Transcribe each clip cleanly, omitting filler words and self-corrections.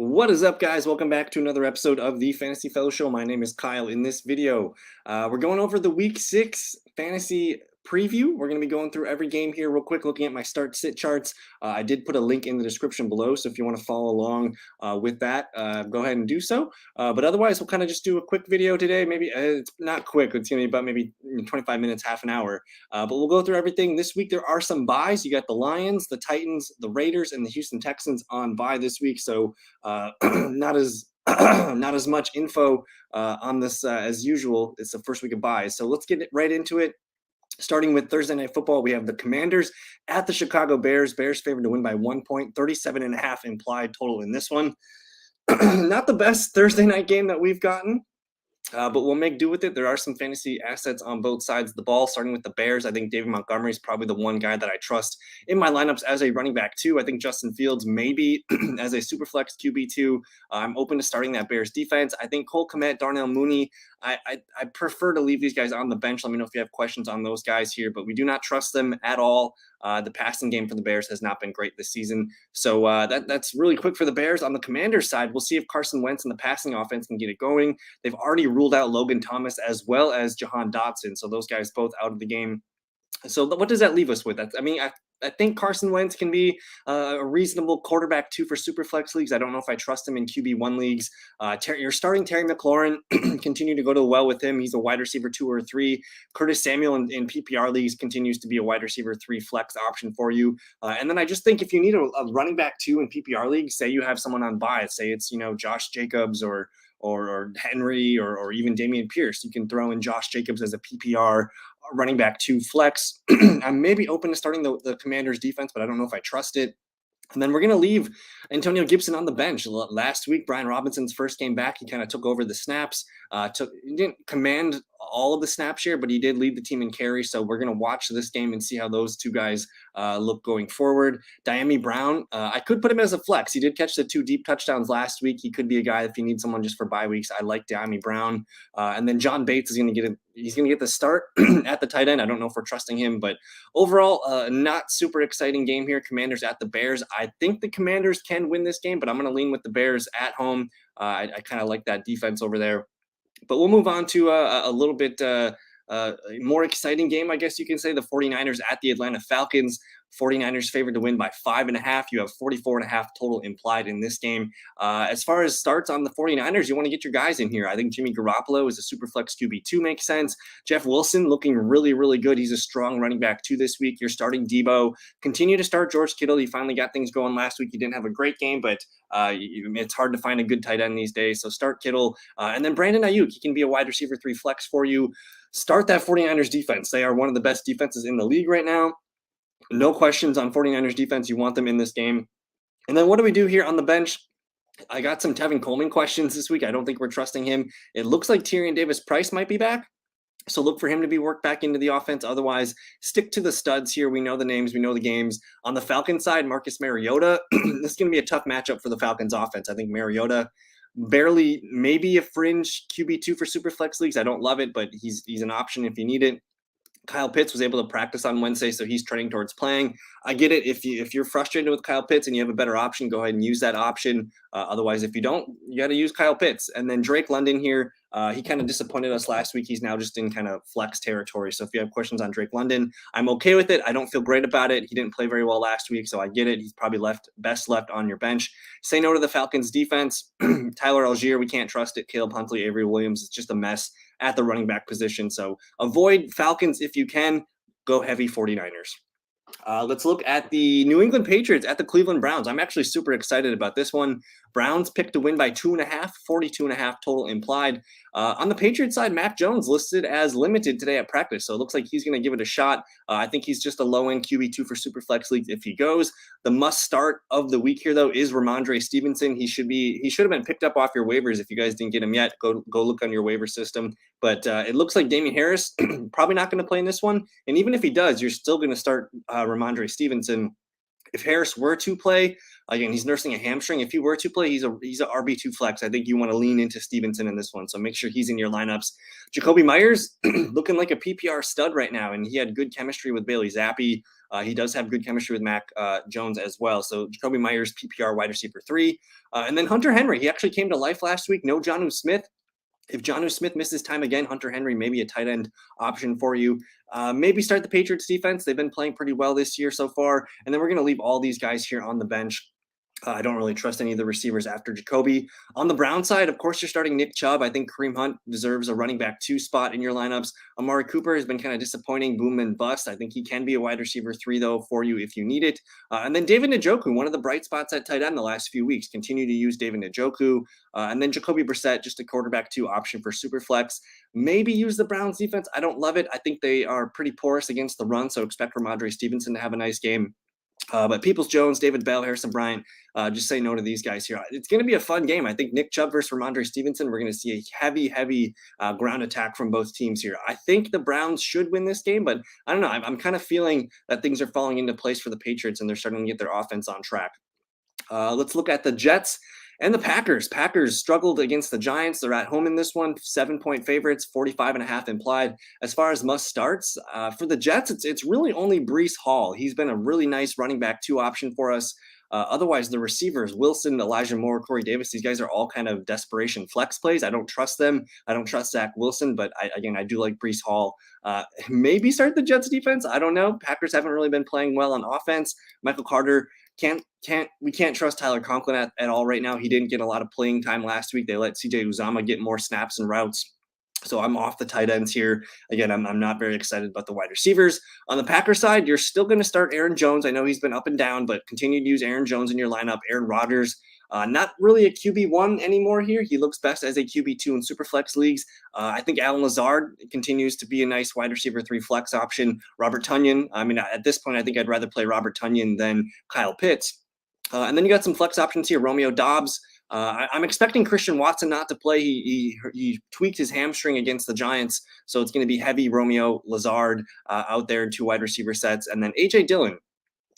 What is up, guys? Welcome back to another episode of the Fantasy Fellow Show. My name is Kyle. In this video, we're going over the Week 6 fantasy preview. We're going to be going through every game here real quick, looking at my start-sit charts. I did put a link in the description below, so if you want to follow along with that, go ahead and do so. But otherwise, we'll kind of just do a quick video today. Maybe it's not quick. It's going to be about maybe 25 minutes, half an hour. But we'll go through everything. This week, there are some buys. You got the Lions, the Titans, the Raiders, and the Houston Texans on bye this week. So not as not as much info on this as usual. It's the first week of buys. So let's get right into it. Starting with Thursday Night Football, we have the Commanders at the Chicago Bears. Bears favored to win by 1 point, 37.5 implied total in this one. Not the best Thursday night game that we've gotten. But we'll make do with it. There are some fantasy assets on both sides of the ball, starting with the Bears. I think David Montgomery is probably the one guy that I trust in my lineups as a running back, too. I think Justin Fields maybe as a superflex QB2. I'm open to starting that Bears defense. I think Cole Kmet, Darnell Mooney, I prefer to leave these guys on the bench. Let me know if you have questions on those guys here, but we do not trust them at all. The passing game for the Bears has not been great this season. So that's really quick for the Bears. On the Commanders side, we'll see if Carson Wentz and the passing offense can get it going. They've already ruled out Logan Thomas as well as Jahan Dotson. So those guys both out of the game. So what does that leave us with? I think Carson Wentz can be a reasonable quarterback, too, for Superflex leagues. I don't know if I trust him in QB1 leagues. You're starting Terry McLaurin. Continue to go to the well with him. He's a wide receiver 2 or 3. Curtis Samuel in PPR leagues continues to be a wide receiver 3 flex option for you. And then I just think if you need a running back 2 in PPR leagues, say you have someone on bye, say it's Josh Jacobs or Henry or even Dameon Pierce, you can throw in Josh Jacobs as a PPR running back 2 flex. I'm maybe open to starting the Commanders defense, but I don't know if I trust it. And then we're going to leave Antonio Gibson on the bench. Last week, Brian Robinson's first game back, he kind of took over the snaps. He didn't command all of the snap share, but he did lead the team in carry. So we're going to watch this game and see how those two guys look going forward. Diami Brown, I could put him as a flex. He did catch the 2 deep touchdowns last week. He could be a guy if you need someone just for bye weeks. I like Diami Brown. And then John Bates is going to get the start at the tight end. I don't know if we're trusting him, but overall, not super exciting game here. Commanders at the Bears. I think the Commanders can win this game, but I'm going to lean with the Bears at home. I kind of like that defense over there. But we'll move on to a little bit more exciting game, I guess you can say. The 49ers at the Atlanta Falcons. 49ers favored to win by 5.5. You have 44.5 total implied in this game. As far as starts on the 49ers, you want to get your guys in here. I think Jimmy Garoppolo is a super flex QB2 makes sense. Jeff Wilson looking really, really good. He's a strong running back 2 this week. You're starting Debo. Continue to start George Kittle. He finally got things going last week. He didn't have a great game, but it's hard to find a good tight end these days. So start Kittle. And then Brandon Ayuk. He can be a wide receiver 3 flex for you. Start that 49ers defense. They are one of the best defenses in the league right now. No questions on 49ers defense. You want them in this game. And then what do we do here on the bench? I got some Tevin Coleman questions this week. I don't think we're trusting him. It looks like Tyrion Davis-Price might be back. So look for him to be worked back into the offense. Otherwise, stick to the studs here. We know the names. We know the games. On the Falcons side, Marcus Mariota. This is going to be a tough matchup for the Falcons offense. I think Mariota barely maybe a fringe QB2 for Superflex leagues. I don't love it, but he's an option if you need it. Kyle Pitts was able to practice on Wednesday, so he's trending towards playing. I get it. If you're frustrated with Kyle Pitts and you have a better option, go ahead and use that option. Otherwise, if you don't, you got to use Kyle Pitts. And then Drake London here, he kind of disappointed us last week. He's now just in kind of flex territory. So if you have questions on Drake London, I'm okay with it. I don't feel great about it. He didn't play very well last week, so I get it. He's probably best left on your bench. Say no to the Falcons defense. Tyler Algier, we can't trust it. Caleb Huntley, Avery Williams, it's just a mess at the running back position. So avoid Falcons if you can. Go heavy 49ers. Let's look at the New England Patriots at the Cleveland Browns. I'm actually super excited about this one. Browns picked to win by 2.5, 42.5 total implied. On the Patriots side, Mac Jones listed as limited today at practice, so it looks like he's going to give it a shot. I think he's just a low-end QB2 for Superflex leagues if he goes. The must-start of the week here, though, is Ramondre Stevenson. He should have been picked up off your waivers. If you guys didn't get him yet, go look on your waiver system. But it looks like Damian Harris probably not going to play in this one. And even if he does, you're still going to start Ramondre Stevenson. If Harris were to play, again, he's nursing a hamstring. If he were to play, he's a RB2 flex. I think you want to lean into Stevenson in this one. So make sure he's in your lineups. Jacoby Myers looking like a PPR stud right now, and he had good chemistry with Bailey Zappi. He does have good chemistry with Mac Jones as well. So Jacoby Myers, PPR wide receiver 3. And then Hunter Henry, he actually came to life last week. No Jonnu Smith. If Jonnu Smith misses time again, Hunter Henry may be a tight end option for you. Maybe start the Patriots defense. They've been playing pretty well this year so far. And then we're going to leave all these guys here on the bench. I don't really trust any of the receivers after Jacoby. On the Brown side, of course, you're starting Nick Chubb. I think Kareem Hunt deserves a running back 2 spot in your lineups. Amari Cooper has been kind of disappointing, boom and bust. I think he can be a wide receiver 3, though, for you if you need it. And then David Njoku, one of the bright spots at tight end the last few weeks. Continue to use David Njoku. And then Jacoby Brissett, just a quarterback 2 option for Superflex. Maybe use the Browns defense. I don't love it. I think they are pretty porous against the run, so expect Ramondre Stevenson to have a nice game. But Peoples-Jones, David Bell, Harrison Bryant, just say no to these guys here. It's going to be a fun game. I think Nick Chubb versus Ramondre Stevenson, we're going to see a heavy ground attack from both teams here. I think the Browns should win this game, but I don't know. I'm kind of feeling that things are falling into place for the Patriots, and they're starting to get their offense on track. Let's look at the Jets and the Packers. Packers struggled against the Giants. They're at home in this one, 7-point favorites, 45.5 implied. As far as must starts, for the Jets, it's really only Breece Hall. He's been a really nice running back 2 option for us. Otherwise, the receivers, Wilson, Elijah Moore, Corey Davis, these guys are all kind of desperation flex plays. I don't trust them. I don't trust Zach Wilson, but I do like Breece Hall. Maybe start the Jets defense. I don't know. Packers haven't really been playing well on offense. Michael Carter, we can't trust Tyler Conklin at all right now. He didn't get a lot of playing time last week. They let CJ Uzomah get more snaps and routes. So I'm off the tight ends here. Again, I'm not very excited about the wide receivers. On the Packers side, you're still going to start Aaron Jones. I know he's been up and down, but continue to use Aaron Jones in your lineup. Aaron Rodgers, not really a QB1 anymore here. He looks best as a QB2 in Superflex leagues. I think Allen Lazard continues to be a nice wide receiver 3 flex option. Robert Tonyan, at this point, I think I'd rather play Robert Tonyan than Kyle Pitts. And then you got some flex options here. Romeo Doubs. I'm expecting Christian Watson not to play. He tweaked his hamstring against the Giants, so it's going to be heavy Romeo Lazard out there in 2 wide receiver sets. And then A.J. Dillon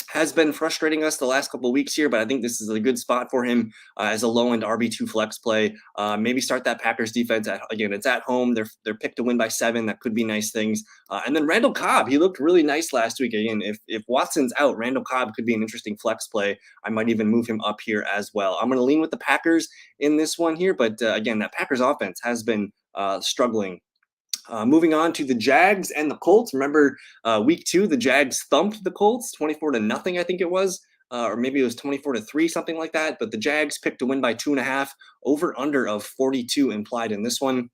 has been frustrating us the last couple of weeks here, but I think this is a good spot for him as a low-end RB2 flex play. Maybe start that Packers defense. Again, it's at home. They're picked to win by 7. That could be nice things. And then Randall Cobb, he looked really nice last week. Again, if Watson's out, Randall Cobb could be an interesting flex play. I might even move him up here as well. I'm going to lean with the Packers in this one here, but again, that Packers offense has been struggling. Moving on to the Jags and the Colts. Remember, week 2, the Jags thumped the Colts 24-0, I think it was, or maybe it was 24-3, something like that. But the Jags picked to win by 2.5. Over under of 42 implied in this one.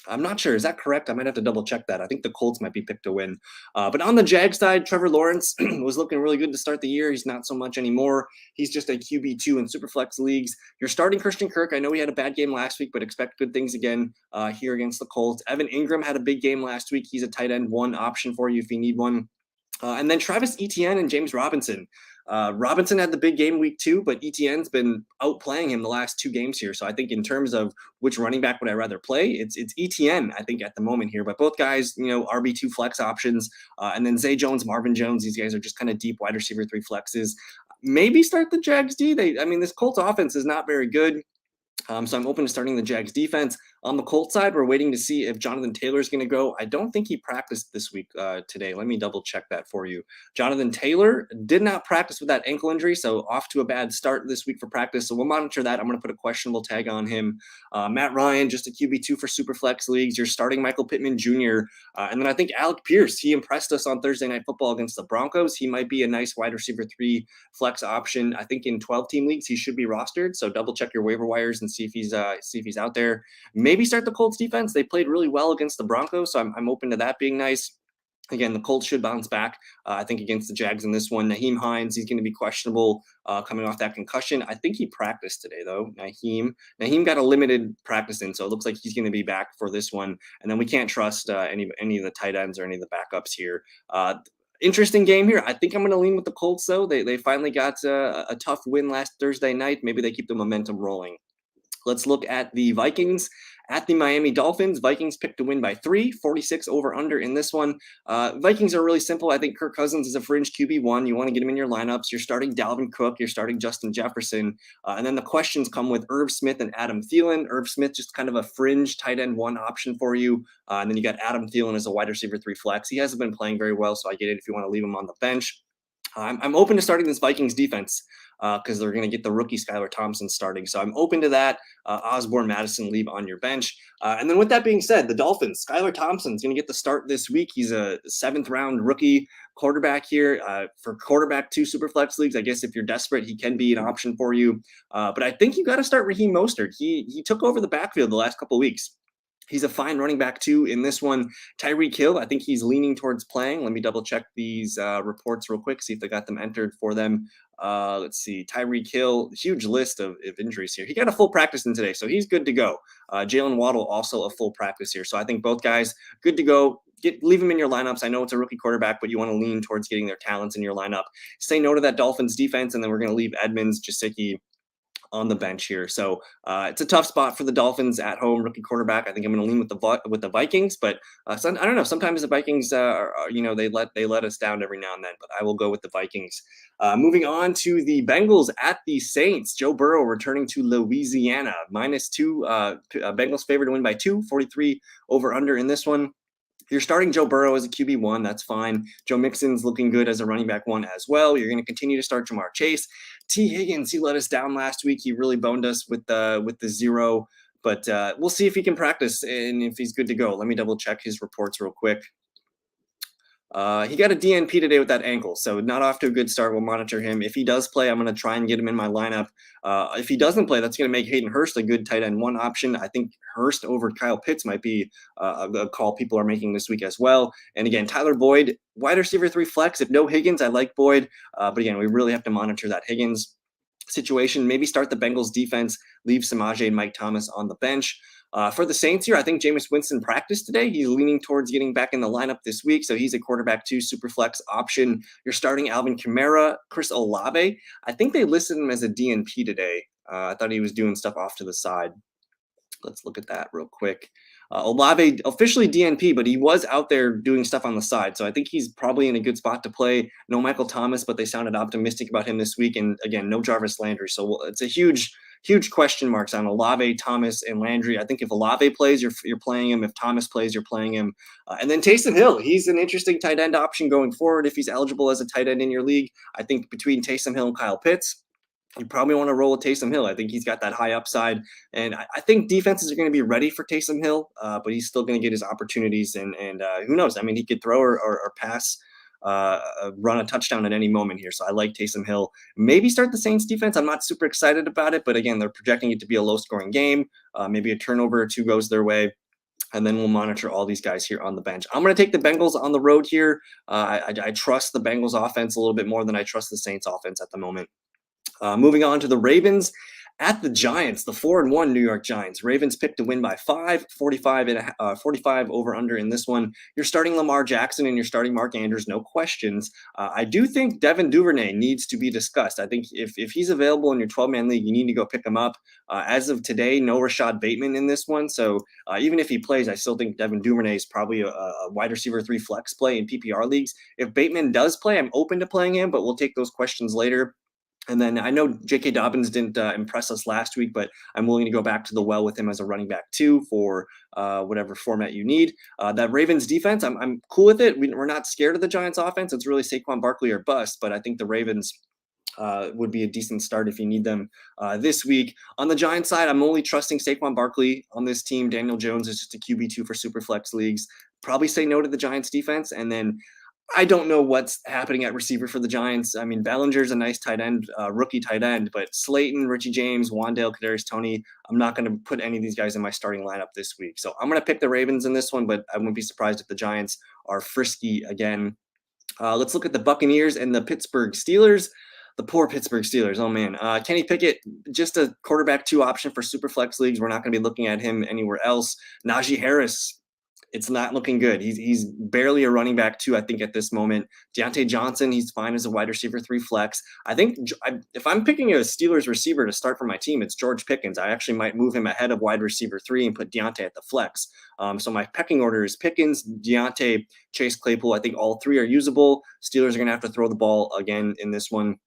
I'm not sure. Is that correct? I might have to double check that. I think the Colts might be picked to win. But on the Jag side, Trevor Lawrence was looking really good to start the year. He's not so much anymore. He's just a QB2 in Superflex leagues. You're starting Christian Kirk. I know he had a bad game last week, but expect good things again here against the Colts. Evan Ingram had a big game last week. He's a tight end 1 option for you if you need one. And then Travis Etienne and James Robinson. Robinson had the big game week 2, but Etienne's been outplaying him the last 2 games here. So I think in terms of which running back would I rather play, it's Etienne, I think, at the moment here. But both guys, RB2 flex options. And then Zay Jones, Marvin Jones, these guys are just kind of deep wide receiver 3 flexes. Maybe start the Jags D. This Colts offense is not very good. So I'm open to starting the Jags defense. On the Colts side, we're waiting to see if Jonathan Taylor is going to go. I don't think he practiced this week today. Let me double check that for you. Jonathan Taylor did not practice with that ankle injury, so off to a bad start this week for practice. So we'll monitor that. I'm going to put a questionable tag on him. Matt Ryan, just a QB2 for Superflex leagues. You're starting Michael Pittman Jr. And then I think Alec Pierce, he impressed us on Thursday Night Football against the Broncos. He might be a nice wide receiver 3 flex option. I think in 12-team leagues, he should be rostered. So double check your waiver wires and see if he's out there. Maybe start the Colts defense. They played really well against the Broncos, so I'm open to that being nice. Again, the Colts should bounce back, I think, against the Jags in this one. Nyheim Hines, he's going to be questionable coming off that concussion. I think he practiced today, though. Nyheim got a limited practice in, so it looks like he's going to be back for this one. And then we can't trust any of the tight ends or any of the backups here. Interesting game here. I think I'm going to lean with the Colts, though. They finally got a tough win last Thursday night. Maybe they keep the momentum rolling. Let's look at the Vikings at the Miami Dolphins. Vikings picked to win by 3, 46 over under in this one. Vikings are really simple. I think Kirk Cousins is a fringe QB1. You want to get him in your lineups. You're starting Dalvin Cook. You're starting Justin Jefferson. And then the questions come with Irv Smith and Adam Thielen. Irv Smith, just kind of a fringe tight end 1 option for you. And then you got Adam Thielen as a wide receiver 3 flex. He hasn't been playing very well, so I get it if you want to leave him on the bench. I'm open to starting this Vikings defense because they're going to get the rookie Skylar Thompson starting. So I'm open to that. Osborne, Madison, leave on your bench. And then with that being said, the Dolphins, Skylar Thompson's going to get the start this week. He's a 7th-round rookie quarterback here for quarterback 2 Superflex leagues. I guess if you're desperate, he can be an option for you. But I think you got to start Raheem Mostert. He took over the backfield the last couple of weeks. He's a fine running back too in this one. Tyreek Hill, I think he's leaning towards playing. Let me double check these reports real quick, see if they got them entered for them. Let's see. Tyreek Hill, huge list of injuries here. He got a full practice in today, so he's good to go. Jalen Waddle, also a full practice here. So I think both guys good to go. Leave them in your lineups. I know it's a rookie quarterback, but you want to lean towards getting their talents in your lineup. Say no to that Dolphins defense, and then we're going to leave Edmonds, Gesicki on the bench here. So it's a tough spot for the Dolphins at home, rookie quarterback. I think I'm going to lean with the Vikings, but I don't know. Sometimes the Vikings, they let us down every now and then. But I will go with the Vikings. Moving on to the Bengals at the Saints. Joe Burrow returning to Louisiana, -2. Bengals favored to win by 2. 43 over under in this one. You're starting Joe Burrow as a QB1, that's fine. Joe Mixon's looking good as a running back 1 as well. You're going to continue to start Jamar Chase. T. Higgins, he let us down last week. He really boned us with the 0, but we'll see if he can practice and if he's good to go. Let me double check his reports real quick. He got a DNP today with that ankle, so not off to a good start. We'll monitor him. If he does play, I'm going to try and get him in my lineup. If he doesn't play, that's going to make Hayden Hurst a good tight end 1 option. I think Hurst over Kyle Pitts might be a call people are making this week as well. And again, Tyler Boyd, wide receiver 3 flex. If no Higgins, I like Boyd. But again, we really have to monitor that Higgins situation. Maybe start the Bengals defense, leave Samaje and Mike Thomas on the bench. For the Saints here, I think Jameis Winston practiced today. He's leaning towards getting back in the lineup this week, so he's a quarterback 2 super flex option. You're starting Alvin Kamara, Chris Olave. I think they listed him as a DNP today. I thought he was doing stuff off to the side. Let's look at that real quick. Olave officially DNP, but he was out there doing stuff on the side. So I think he's probably in a good spot to play. No Michael Thomas, but they sounded optimistic about him this week. And again, no Jarvis Landry. So it's a huge question marks on Olave, Thomas, and Landry. I think if Olave plays, you're playing him. If Thomas plays, you're playing him. And then Taysom Hill, he's an interesting tight end option going forward if he's eligible as a tight end in your league. I think between Taysom Hill and Kyle Pitts, you probably want to roll with Taysom Hill. I think he's got that high upside, and I think defenses are going to be ready for Taysom Hill, but he's still going to get his opportunities, and who knows? I mean, he could throw or pass, run a touchdown at any moment here. So I like Taysom Hill. Maybe start the Saints defense. I'm not super excited about it, but again, they're projecting it to be a low-scoring game. Maybe a turnover or 2 goes their way. And then we'll monitor all these guys here on the bench. I'm going to take the Bengals on the road here. I trust the Bengals offense a little bit more than I trust the Saints offense at the moment. Moving on to the Ravens at the Giants, the 4-1 New York Giants. Ravens picked to win by 5, 45 over under in this one. You're starting Lamar Jackson and you're starting Mark Andrews, no questions. I do think Devin Duvernay needs to be discussed. I think if he's available in your 12-man league, you need to go pick him up. As of today, no Rashad Bateman in this one. So even if he plays, I still think Devin Duvernay is probably a wide receiver 3 flex play in PPR leagues. If Bateman does play, I'm open to playing him, but we'll take those questions later. And then I know J.K. Dobbins didn't impress us last week, but I'm willing to go back to the well with him as a running back 2 for whatever format you need. That Ravens defense, I'm cool with it. We're not scared of the Giants offense. It's really Saquon Barkley or bust, but I think the Ravens would be a decent start if you need them this week. On the Giants side, I'm only trusting Saquon Barkley on this team. Daniel Jones is just a QB2 for Superflex leagues. Probably say no to the Giants defense. And then I don't know what's happening at receiver for the Giants. I mean, Bellinger's a nice tight end, rookie tight end, but Slayton, Richie James, Wandale, Kadarius Toney, I'm not going to put any of these guys in my starting lineup this week. So I'm going to pick the Ravens in this one, but I wouldn't be surprised if the Giants are frisky again. Let's look at the Buccaneers and the Pittsburgh Steelers. The poor Pittsburgh Steelers. Oh, man. Kenny Pickett, just a quarterback 2 option for Superflex leagues. We're not going to be looking at him anywhere else. Najee Harris, it's not looking good. He's barely a running back 2, I think, at this moment. Deontay Johnson, he's fine as a wide receiver 3 flex. I think if I'm picking a Steelers receiver to start for my team, it's George Pickens. I actually might move him ahead of wide receiver 3 and put Deontay at the flex. So my pecking order is Pickens, Deontay, Chase Claypool. I think all 3 are usable. Steelers are going to have to throw the ball again in this one.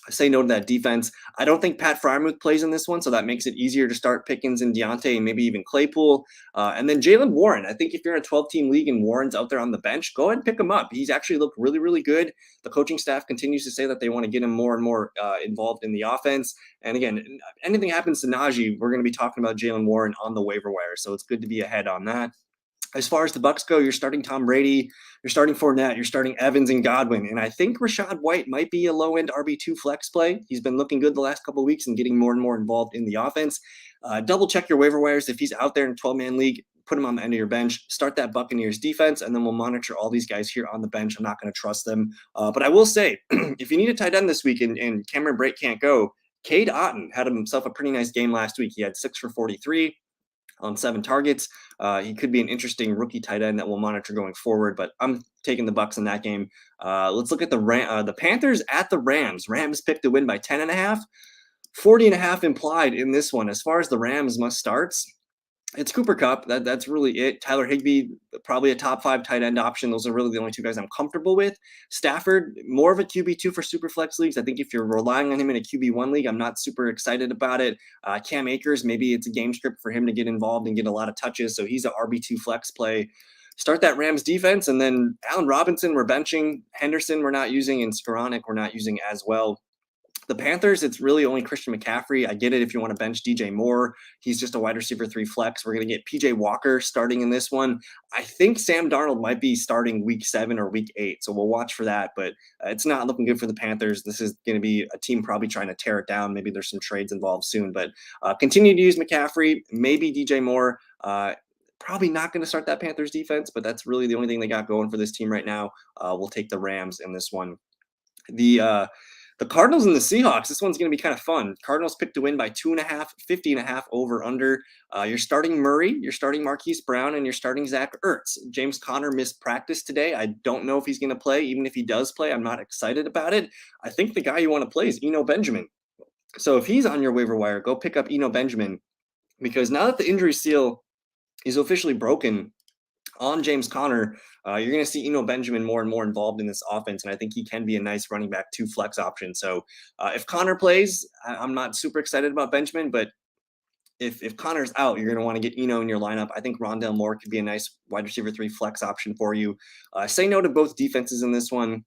say no to that defense. I don't think Pat Fryermuth plays in this one, so that makes it easier to start Pickens and Deontay and maybe even Claypool. And then Jalen Warren. I think if you're in a 12-team league and Warren's out there on the bench, go ahead and pick him up. He's actually looked really, really good. The coaching staff continues to say that they want to get him more and more involved in the offense. And again, anything happens to Najee, we're going to be talking about Jalen Warren on the waiver wire. So it's good to be ahead on that. As far as the Bucs go, you're starting Tom Brady, you're starting Fournette, you're starting Evans and Godwin, and I think Rachaad White might be a low-end RB2 flex play. He's been looking good the last couple of weeks and getting more and more involved in the offense. Double check your waiver wires. If he's out there in a 12-man league, put him on the end of your bench. Start that Buccaneers defense, and then we'll monitor all these guys here on the bench. I'm not going to trust them, but I will say, if you need a tight end this week and Cameron Brate can't go, Cade Otton had himself a pretty nice game last week. He had 6 for 43. On 7 targets. He could be an interesting rookie tight end that we'll monitor going forward, but I'm taking the Bucs in that game. Let's look at the Panthers at the Rams. Rams picked to win by 10.5. 40.5 implied in this one. As far as the Rams must starts, it's Cooper Kupp. That's really it. Tyler Higbee, probably a top 5 tight end option. Those are really the only 2 guys I'm comfortable with. Stafford, more of a QB2 for super flex leagues. I think if you're relying on him in a QB1 league, I'm not super excited about it. Cam Akers, maybe it's a game script for him to get involved and get a lot of touches. So he's an RB2 flex play. Start that Rams defense, and then Allen Robinson, we're benching. Henderson, we're not using, and Skoranek, we're not using as well. The Panthers, it's really only Christian McCaffrey. I get it if you want to bench DJ Moore. He's just a wide receiver 3 flex. We're going to get PJ Walker starting in this one. I think Sam Darnold might be starting week 7 or week 8, so we'll watch for that. But it's not looking good for the Panthers. This is going to be a team probably trying to tear it down. Maybe there's some trades involved soon. But continue to use McCaffrey, maybe DJ Moore. Probably not going to start that Panthers defense, but that's really the only thing they got going for this team right now. We'll take the Rams in this one. The Cardinals and the Seahawks, this one's going to be kind of fun. Cardinals picked to win by 2.5, 50.5 over under. You're starting Murray, you're starting Marquise Brown, and you're starting Zach Ertz. James Conner missed practice today. I don't know if he's going to play. Even if he does play, I'm not excited about it. I think the guy you want to play is Eno Benjamin. So if he's on your waiver wire, go pick up Eno Benjamin, because now that the injury seal is officially broken on James Conner, you're going to see Eno Benjamin more and more involved in this offense, and I think he can be a nice running back 2 flex option. So if Conner plays, I'm not super excited about Benjamin, but if Conner's out, you're going to want to get Eno in your lineup. I think Rondale Moore could be a nice wide receiver 3 flex option for you. Say no to both defenses in this one.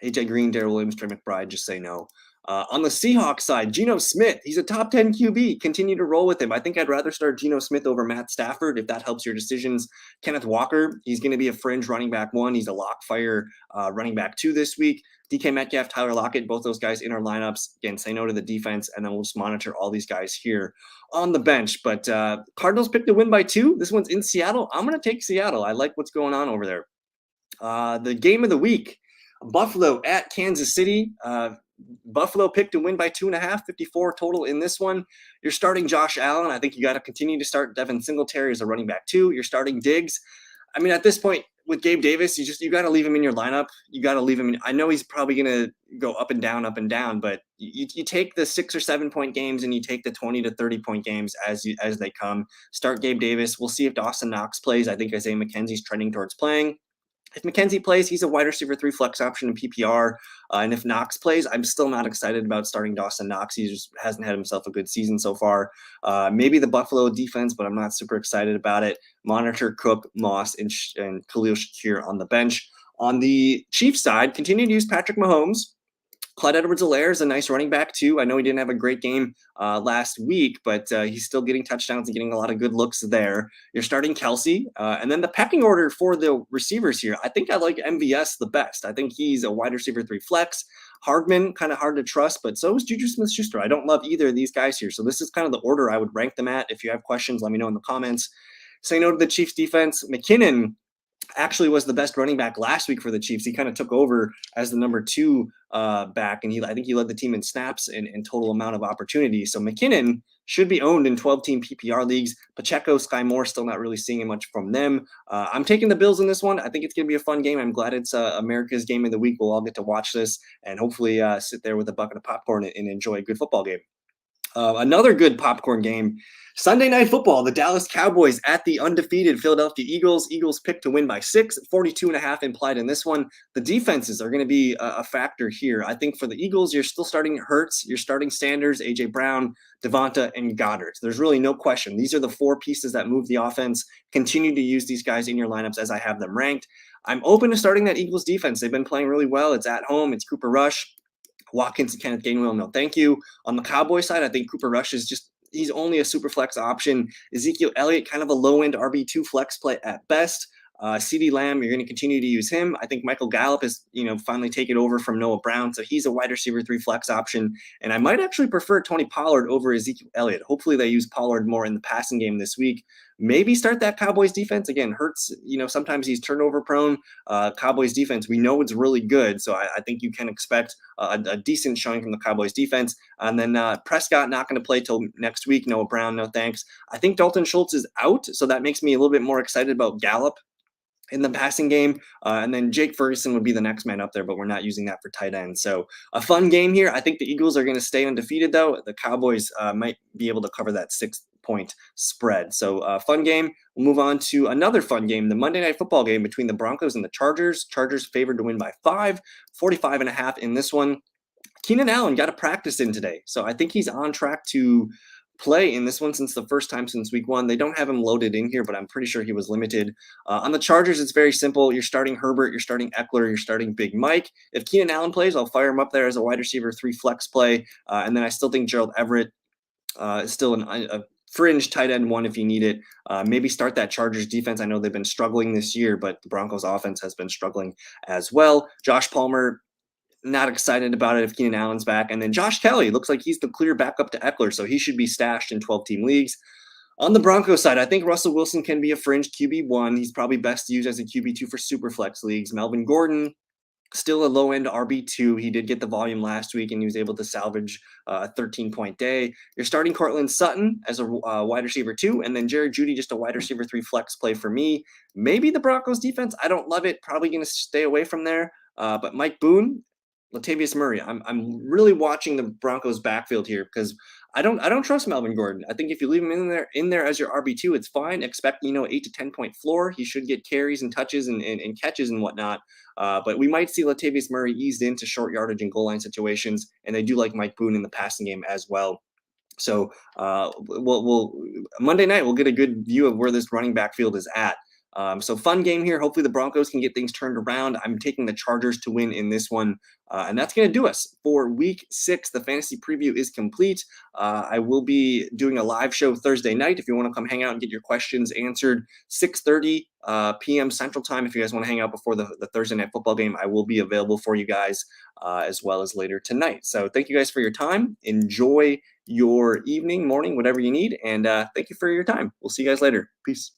AJ Green, Darrell Williams, Trey McBride, just say no. On the Seahawks side, Geno Smith, he's a top 10 QB. Continue to roll with him. I think I'd rather start Geno Smith over Matt Stafford if that helps your decisions. Kenneth Walker, he's going to be a fringe running back 1. He's a lock fire running back 2 this week. DK Metcalf, Tyler Lockett, both those guys in our lineups. Again, say no to the defense, and then we'll just monitor all these guys here on the bench. But Cardinals picked to win by 2. This one's in Seattle. I'm going to take Seattle. I like what's going on over there. The game of the week, Buffalo at Kansas City. Buffalo picked to win by 2.5, 54 total in this one. You're starting Josh Allen. I think you got to continue to start Devin Singletary as a running back 2. You're starting Diggs. I mean, at this point with Gabe Davis, you got to leave him in your lineup. You got to leave him in. I know he's probably going to go up and down, but you take the 6 or 7 point games and you take the 20 to 30 point games as they come. Start Gabe Davis. We'll see if Dawson Knox plays. I think Isaiah McKenzie's trending towards playing. If McKenzie plays, he's a wide receiver 3 flex option in PPR. And if Knox plays, I'm still not excited about starting Dawson Knox. He just hasn't had himself a good season so far. Maybe the Buffalo defense, but I'm not super excited about it. Monitor Cook, Moss, and Khalil Shakir on the bench. On the Chiefs side, continue to use Patrick Mahomes. Clyde Edwards-Helaire is a nice running back too. I know he didn't have a great game last week, but he's still getting touchdowns and getting a lot of good looks there. You're starting Kelsey. And then the pecking order for the receivers here, I think I like MVS the best. I think he's a wide receiver 3 flex. Hardman, kind of hard to trust, but so is Juju Smith-Schuster. I don't love either of these guys here. So this is kind of the order I would rank them at. If you have questions, let me know in the comments. Say no to the Chiefs defense. McKinnon actually was the best running back last week for the Chiefs. He kind of took over as the number 2 back, and I think he led the team in snaps and total amount of opportunities. So McKinnon should be owned in 12-team PPR leagues. Pacheco, Sky Moore, still not really seeing much from them. I'm taking the Bills in this one. I think it's going to be a fun game. I'm glad it's America's game of the week. We'll all get to watch this and hopefully sit there with a bucket of popcorn and enjoy a good football game. Another good popcorn game. Sunday Night Football, the Dallas Cowboys at the undefeated Philadelphia Eagles. Eagles picked to win by 6, 42.5 implied in this one. The defenses are going to be a factor here. I think for the Eagles, you're still starting Hurts, you're starting Sanders, A.J. Brown, Devonta, and Goddard. There's really no question. These are the four pieces that move the offense. Continue to use these guys in your lineups as I have them ranked. I'm open to starting that Eagles defense. They've been playing really well. It's at home. It's Cooper Rush. Watkins and Kenneth Gainwell, no thank you. On the Cowboy side, I think Cooper Rush is he's only a super flex option. Ezekiel Elliott, kind of a low-end RB2 flex play at best. CeeDee Lamb, you're going to continue to use him. I think Michael Gallup is, finally taken over from Noah Brown, so he's a wide receiver 3 flex option. And I might actually prefer Tony Pollard over Ezekiel Elliott. Hopefully they use Pollard more in the passing game this week. Maybe start that Cowboys defense. Again, Hurts, sometimes he's turnover prone. Cowboys defense, we know it's really good, so I think you can expect a decent showing from the Cowboys defense. And then Prescott not going to play till next week. Noah Brown, no thanks. I think Dalton Schultz is out, so that makes me a little bit more excited about Gallup in the passing game. And then Jake Ferguson would be the next man up there, but we're not using that for tight end. So a fun game here. I think the Eagles are going to stay undefeated, though. The Cowboys might be able to cover that 6-point spread. So fun game. We'll move on to another fun game, the Monday Night Football game between the Broncos and the Chargers. Chargers favored to win by 5, 45.5 in this one. Keenan Allen got a practice in today, so I think he's on track to play in this one since the first time since week 1. They don't have him loaded in here, but I'm pretty sure he was limited. On the Chargers, it's very simple. You're starting Herbert, you're starting Eckler, you're starting Big Mike. If Keenan Allen plays, I'll fire him up there as a wide receiver 3 flex play. And then I still think Gerald Everett is still a fringe tight end 1 if you need it. Maybe start that Chargers defense. I know they've been struggling this year, but the Broncos offense has been struggling as well. Josh Palmer, not excited about it if Keenan Allen's back. And then Josh Kelly looks like he's the clear backup to Eckler, so he should be stashed in 12-team leagues. On the Broncos side, I think Russell Wilson can be a fringe QB1. He's probably best used as a QB2 for Superflex leagues. Melvin Gordon, still a low-end RB2. He did get the volume last week, and he was able to salvage a 13-point day. You're starting Cortland Sutton as a wide receiver 2, and then Jared Jeudy, just a wide receiver 3 flex play for me. Maybe the Broncos defense, I don't love it. Probably going to stay away from there. But Mike Boone, Latavius Murray. I'm really watching the Broncos backfield here because I don't trust Melvin Gordon. I think if you leave him in there as your RB2, it's fine. Expect 8 to 10 point floor. He should get carries and touches and catches and whatnot. But we might see Latavius Murray eased into short yardage and goal line situations, and they do like Mike Boone in the passing game as well. So we'll Monday night we'll get a good view of where this running back field is at. So fun game here. Hopefully the Broncos can get things turned around. I'm taking the Chargers to win in this one. And that's going to do us for week 6. The fantasy preview is complete. I will be doing a live show Thursday night. If you want to come hang out and get your questions answered, 6:30 p.m. Central Time. If you guys want to hang out before the Thursday night football game, I will be available for you guys as well as later tonight. So thank you guys for your time. Enjoy your evening, morning, whatever you need. And thank you for your time. We'll see you guys later. Peace.